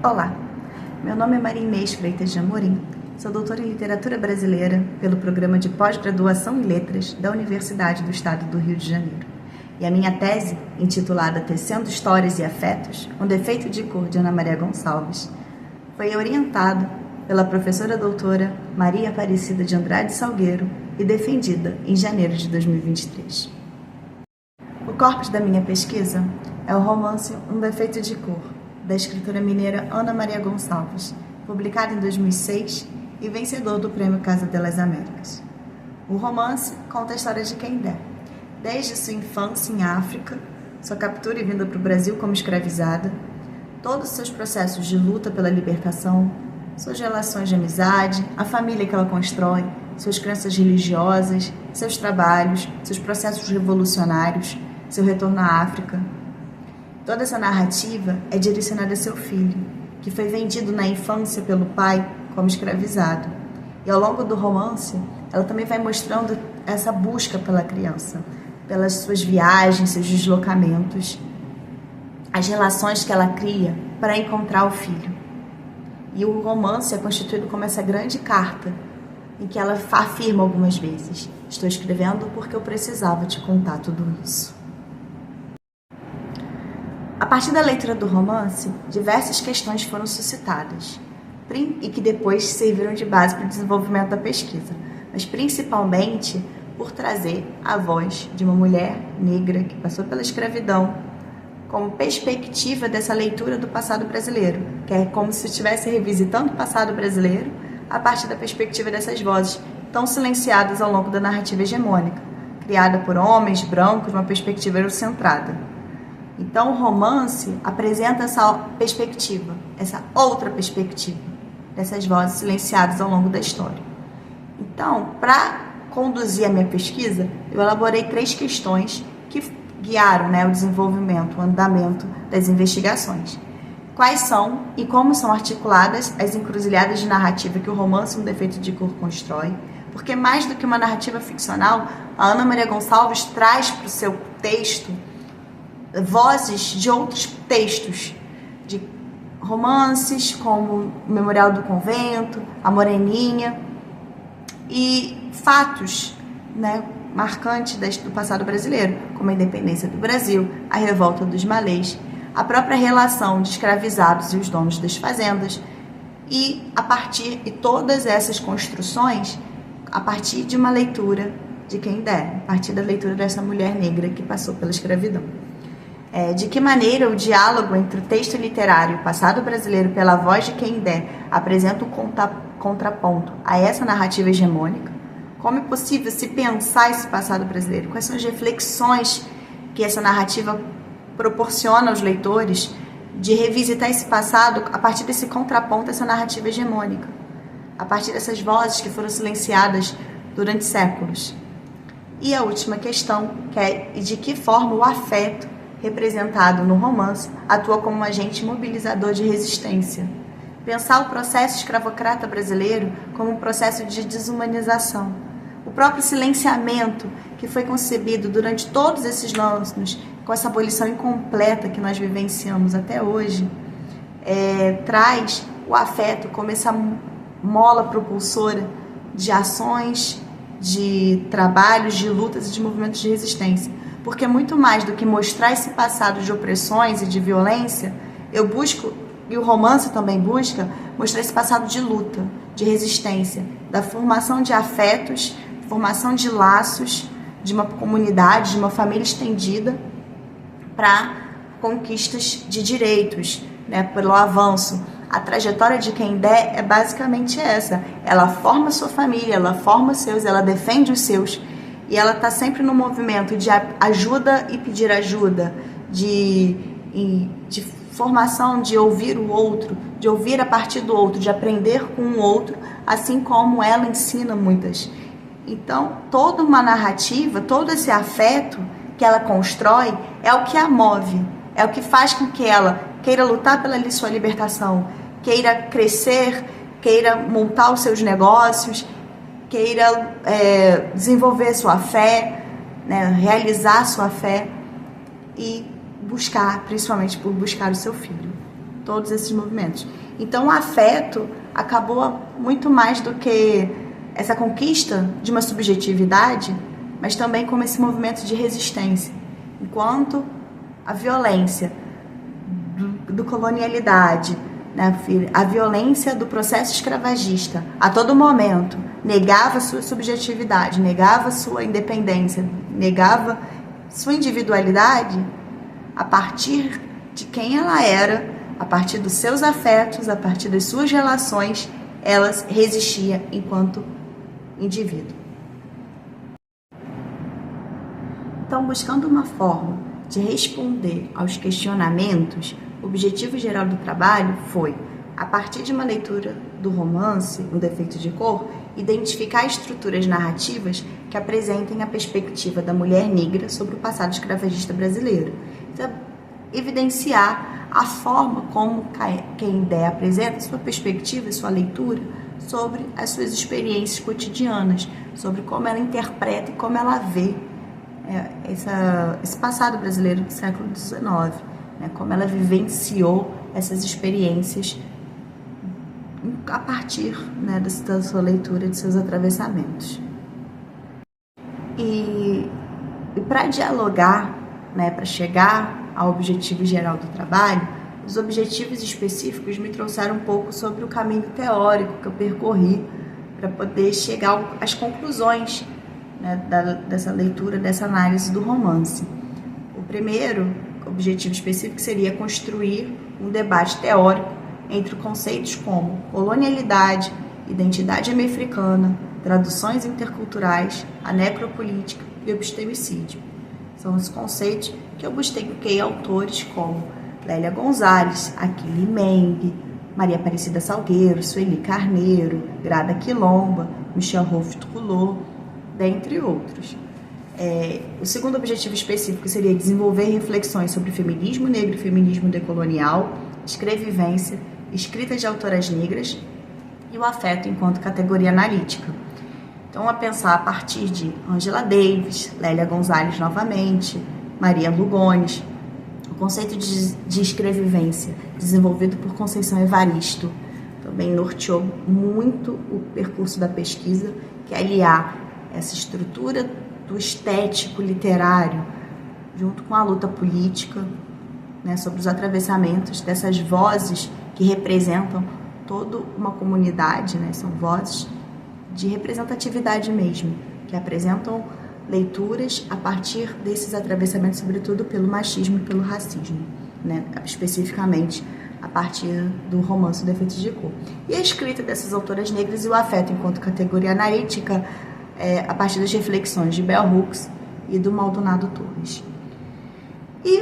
Olá, meu nome é Maria Inês Freitas de Amorim, sou doutora em Literatura Brasileira pelo Programa de Pós-Graduação em Letras da Universidade do Estado do Rio de Janeiro. E a minha tese, intitulada Tecendo Histórias e Afetos, um defeito de cor de Ana Maria Gonçalves, foi orientada pela professora doutora Maria Aparecida de Andrade Salgueiro e defendida em janeiro de 2023. O corpus da minha pesquisa é o romance Um Defeito de Cor, da escritora mineira Ana Maria Gonçalves, publicado em 2006 e vencedor do Prêmio Casa das Américas. O romance conta a história de Kendé, desde sua infância em África, sua captura e vinda para o Brasil como escravizada, todos os seus processos de luta pela libertação, suas relações de amizade, a família que ela constrói, suas crenças religiosas, seus trabalhos, seus processos revolucionários, seu retorno à África. Toda essa narrativa é direcionada a seu filho, que foi vendido na infância pelo pai como escravizado. E ao longo do romance, ela também vai mostrando essa busca pela criança, pelas suas viagens, seus deslocamentos, as relações que ela cria para encontrar o filho. E o romance é constituído como essa grande carta, em que ela afirma algumas vezes: estou escrevendo porque eu precisava te contar tudo isso. A partir da leitura do romance, diversas questões foram suscitadas e que depois serviram de base para o desenvolvimento da pesquisa, mas principalmente por trazer a voz de uma mulher negra que passou pela escravidão como perspectiva dessa leitura do passado brasileiro, que é como se estivesse revisitando o passado brasileiro a partir da perspectiva dessas vozes tão silenciadas ao longo da narrativa hegemônica, criada por homens brancos, uma perspectiva eurocentrada. Então, o romance apresenta essa perspectiva, essa outra perspectiva, dessas vozes silenciadas ao longo da história. Então, para conduzir a minha pesquisa, eu elaborei 3 questões que guiaram, o desenvolvimento, o andamento das investigações. Quais são e como são articuladas as encruzilhadas de narrativa que o romance Um Defeito de Cor constrói, porque mais do que uma narrativa ficcional, a Ana Maria Gonçalves traz para o seu texto vozes de outros textos, de romances como O Memorial do Convento, A Moreninha, e fatos marcantes do passado brasileiro, como a independência do Brasil, a revolta dos malês, a própria relação de escravizados e os donos das fazendas, e todas essas construções a partir de uma leitura de Kendé, a partir da leitura dessa mulher negra que passou pela escravidão. De que maneira o diálogo entre o texto literário e o passado brasileiro pela voz de Kendé apresenta um contraponto a essa narrativa hegemônica? Como é possível se pensar esse passado brasileiro? Quais são as reflexões que essa narrativa proporciona aos leitores de revisitar esse passado a partir desse contraponto a essa narrativa hegemônica, a partir dessas vozes que foram silenciadas durante séculos? E a última questão, que é de que forma o afeto representado no romance atua como um agente mobilizador de resistência. Pensar o processo escravocrata brasileiro como um processo de desumanização. O próprio silenciamento que foi concebido durante todos esses anos, com essa abolição incompleta que nós vivenciamos até hoje, traz o afeto como essa mola propulsora de ações, de trabalhos, de lutas e de movimentos de resistência. Porque muito mais do que mostrar esse passado de opressões e de violência, eu busco, e o romance também busca, mostrar esse passado de luta, de resistência, da formação de afetos, formação de laços, de uma comunidade, de uma família estendida, para conquistas de direitos, pelo avanço. A trajetória de Kendé é basicamente essa. Ela forma sua família, ela forma os seus, ela defende os seus. E ela está sempre no movimento de ajuda e pedir ajuda, de formação, de ouvir o outro, de ouvir a partir do outro, de aprender com o outro, assim como ela ensina muitas. Então, toda uma narrativa, todo esse afeto que ela constrói é o que a move, é o que faz com que ela queira lutar pela sua libertação, queira crescer, queira montar os seus negócios, queira desenvolver sua fé, realizar sua fé e buscar, principalmente por buscar o seu filho. todos esses movimentos. Então o afeto acabou muito mais do que essa conquista de uma subjetividade, mas também como esse movimento de resistência, enquanto a violência do colonialidade, né, a violência do processo escravagista, a todo momento negava sua subjetividade, negava sua independência, negava sua individualidade, a partir de quem ela era, a partir dos seus afetos, a partir das suas relações, ela resistia enquanto indivíduo. Então, buscando uma forma de responder aos questionamentos, o objetivo geral do trabalho foi, a partir de uma leitura do romance, Um Defeito de Cor, identificar estruturas narrativas que apresentem a perspectiva da mulher negra sobre o passado escravagista brasileiro. Então, evidenciar a forma como Canindé apresenta sua perspectiva, sua leitura sobre as suas experiências cotidianas, sobre como ela interpreta e como ela vê esse passado brasileiro do século XIX, né, como ela vivenciou essas experiências a partir, né, da sua leitura, de seus atravessamentos. E para dialogar, né, para chegar ao objetivo geral do trabalho, os objetivos específicos me trouxeram um pouco sobre o caminho teórico que eu percorri para poder chegar às conclusões, né, dessa leitura, dessa análise do romance. O primeiro objetivo específico seria construir um debate teórico entre conceitos como colonialidade, identidade americana, traduções interculturais, a necropolítica e o epistemicídio. São os conceitos que eu busquei autores como Lélia Gonzalez, Achille Meng, Maria Aparecida Salgueiro, Sueli Carneiro, Grada Quilomba, Michel Houphouët-Roulot, dentre outros. O segundo objetivo específico seria desenvolver reflexões sobre feminismo negro e feminismo decolonial, escrevivência, escrita de autoras negras e o afeto enquanto categoria analítica. Então, a pensar a partir de Angela Davis, Lélia Gonzalez novamente, Maria Lugones, o conceito de escrevivência desenvolvido por Conceição Evaristo também norteou muito o percurso da pesquisa, que é aliar essa estrutura do estético literário junto com a luta política, né, sobre os atravessamentos dessas vozes que representam toda uma comunidade, né, são vozes de representatividade mesmo, que apresentam leituras a partir desses atravessamentos, sobretudo pelo machismo e pelo racismo, né, especificamente a partir do romance O Defeito de Cor. E a escrita dessas autoras negras e o afeto enquanto categoria analítica a partir das reflexões de Bell Hooks e do Maldonado Torres. E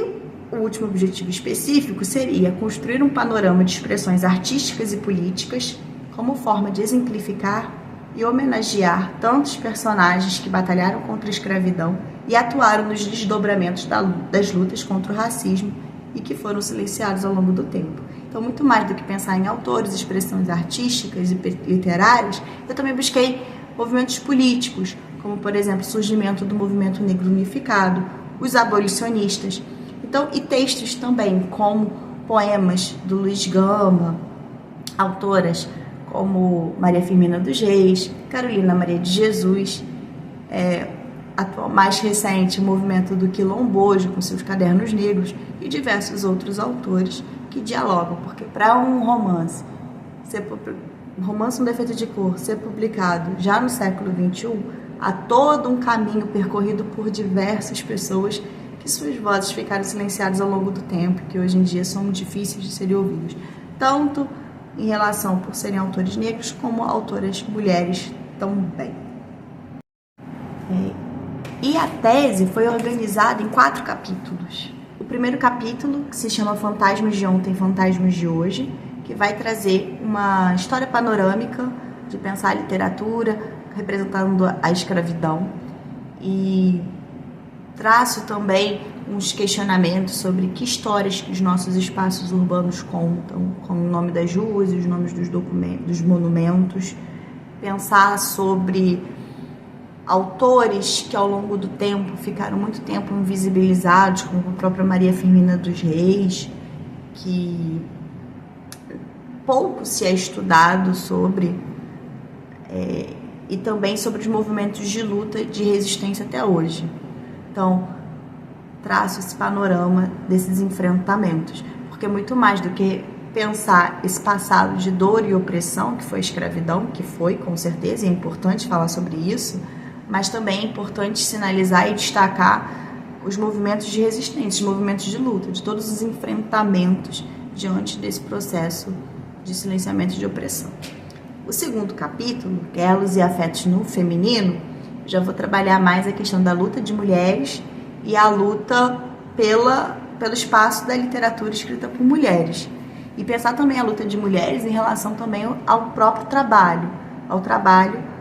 o último objetivo específico seria construir um panorama de expressões artísticas e políticas como forma de exemplificar e homenagear tantos personagens que batalharam contra a escravidão e atuaram nos desdobramentos das lutas contra o racismo e que foram silenciados ao longo do tempo. Então, muito mais do que pensar em autores, expressões artísticas e literárias, eu também busquei movimentos políticos, como, por exemplo, o surgimento do movimento negro unificado, os abolicionistas, então, e textos também, como poemas do Luiz Gama, autoras como Maria Firmina dos Reis, Carolina Maria de Jesus, mais recente, o movimento do Quilombojo, com seus cadernos negros, e diversos outros autores que dialogam, porque para um romance Um Defeito de Cor ser publicado já no século XXI, há todo um caminho percorrido por diversas pessoas que suas vozes ficaram silenciadas ao longo do tempo, que hoje em dia são difíceis de serem ouvidos, tanto em relação por serem autores negros, como autoras mulheres também. E a tese foi organizada em 4 capítulos. O primeiro capítulo, que se chama Fantasmas de Ontem, Fantasmas de Hoje, que vai trazer uma história panorâmica de pensar a literatura representando a escravidão, e traço também uns questionamentos sobre que histórias que os nossos espaços urbanos contam, como o nome das ruas e os nomes dos monumentos, pensar sobre autores que ao longo do tempo ficaram muito tempo invisibilizados, como a própria Maria Firmina dos Reis, que pouco se é estudado sobre, e também sobre os movimentos de luta de resistência até hoje. Então, traço esse panorama desses enfrentamentos, porque muito mais do que pensar esse passado de dor e opressão, que foi a escravidão, que foi, com certeza, e é importante falar sobre isso, mas também é importante sinalizar e destacar os movimentos de resistência, os movimentos de luta, de todos os enfrentamentos diante desse processo de silenciamento de opressão. O segundo capítulo, Elos e Afetos no Feminino, já vou trabalhar mais a questão da luta de mulheres e a luta pelo espaço da literatura escrita por mulheres. E pensar também a luta de mulheres em relação também ao próprio trabalho, ao trabalho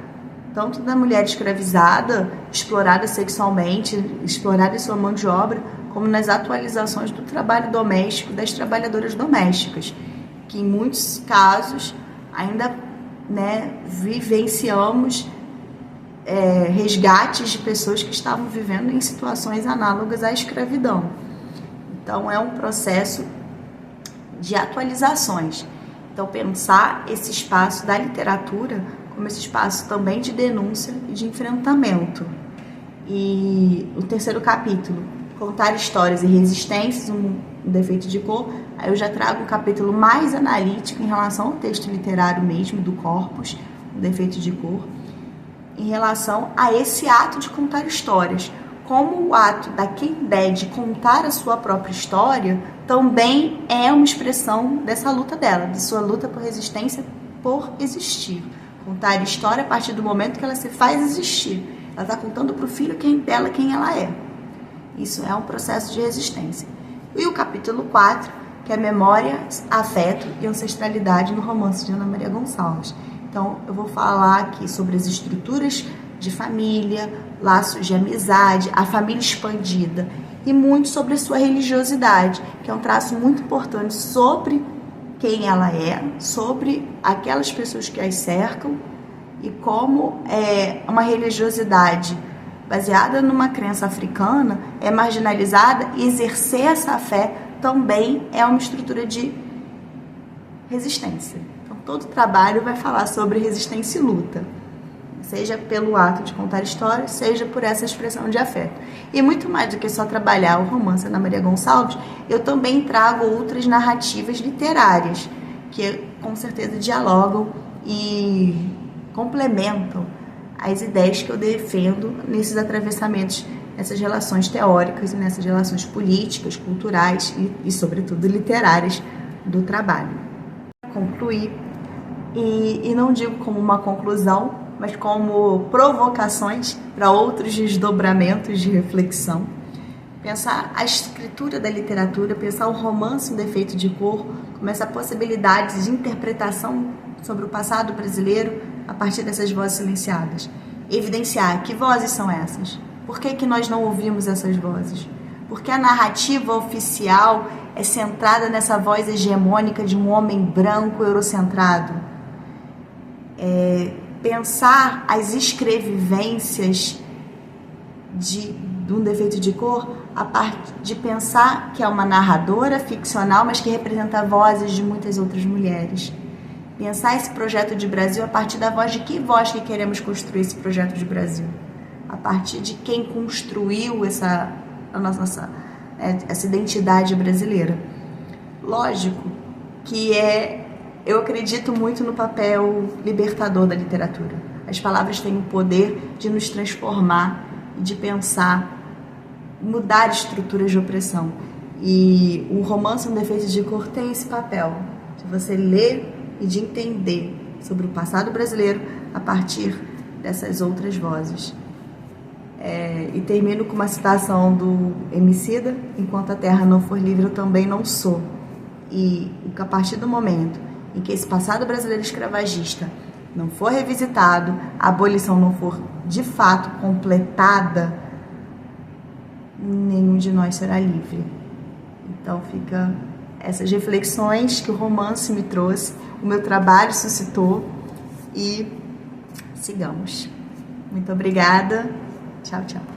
tanto da mulher escravizada, explorada sexualmente, explorada em sua mão de obra, como nas atualizações do trabalho doméstico das trabalhadoras domésticas, que em muitos casos ainda, vivenciamos resgates de pessoas que estavam vivendo em situações análogas à escravidão. Então é um processo de atualizações. Então pensar esse espaço da literatura como esse espaço também de denúncia e de enfrentamento. E o terceiro capítulo, contar histórias e resistências, um defeito de cor, aí eu já trago um capítulo mais analítico em relação ao texto literário mesmo, do corpus, o defeito de cor, em relação a esse ato de contar histórias, como o ato da quem der de contar a sua própria história também é uma expressão dessa luta dela, de sua luta por resistência, por existir. Contar história a partir do momento que ela se faz existir. Ela está contando para o filho dela quem ela é. Isso é um processo de resistência. E o capítulo 4, que é Memória, Afeto e Ancestralidade no romance de Ana Maria Gonçalves. Então, eu vou falar aqui sobre as estruturas de família, laços de amizade, a família expandida e muito sobre a sua religiosidade, que é um traço muito importante sobre quem ela é, sobre aquelas pessoas que as cercam e como uma religiosidade baseada numa crença africana é marginalizada e exercer essa fé também é uma estrutura de resistência. Então, todo trabalho vai falar sobre resistência e luta, seja pelo ato de contar histórias, seja por essa expressão de afeto. E muito mais do que só trabalhar o romance Ana Maria Gonçalves, eu também trago outras narrativas literárias que com certeza dialogam e complementam as ideias que eu defendo nesses atravessamentos, nessas relações teóricas e nessas relações políticas, culturais e sobretudo, literárias do trabalho. Concluir, e não digo como uma conclusão, mas como provocações para outros desdobramentos de reflexão. Pensar a escritura da literatura, pensar o romance em defeito de cor, como essa possibilidade de interpretação sobre o passado brasileiro a partir dessas vozes silenciadas. Evidenciar que vozes são essas? Por que nós não ouvimos essas vozes? Porque a narrativa oficial é centrada nessa voz hegemônica de um homem branco eurocentrado. Pensar as escrevivências de um defeito de cor a partir de pensar que é uma narradora ficcional, mas que representa vozes de muitas outras mulheres. Pensar esse projeto de Brasil a partir da voz de que voz que queremos construir esse projeto de Brasil. A partir de quem construiu essa identidade brasileira. Lógico que eu acredito muito no papel libertador da literatura. As palavras têm o poder de nos transformar e de pensar, mudar estruturas de opressão. E o romance Um Defeito de Cor tem esse papel, de você ler e de entender sobre o passado brasileiro a partir dessas outras vozes. E termino com uma citação do Emicida: enquanto a terra não for livre, eu também não sou. E a partir do momento em que esse passado brasileiro escravagista não for revisitado, a abolição não for de fato completada, nenhum de nós será livre. Então fica essas reflexões que o romance me trouxe, o meu trabalho suscitou, e sigamos. Muito obrigada. Tchau, tchau.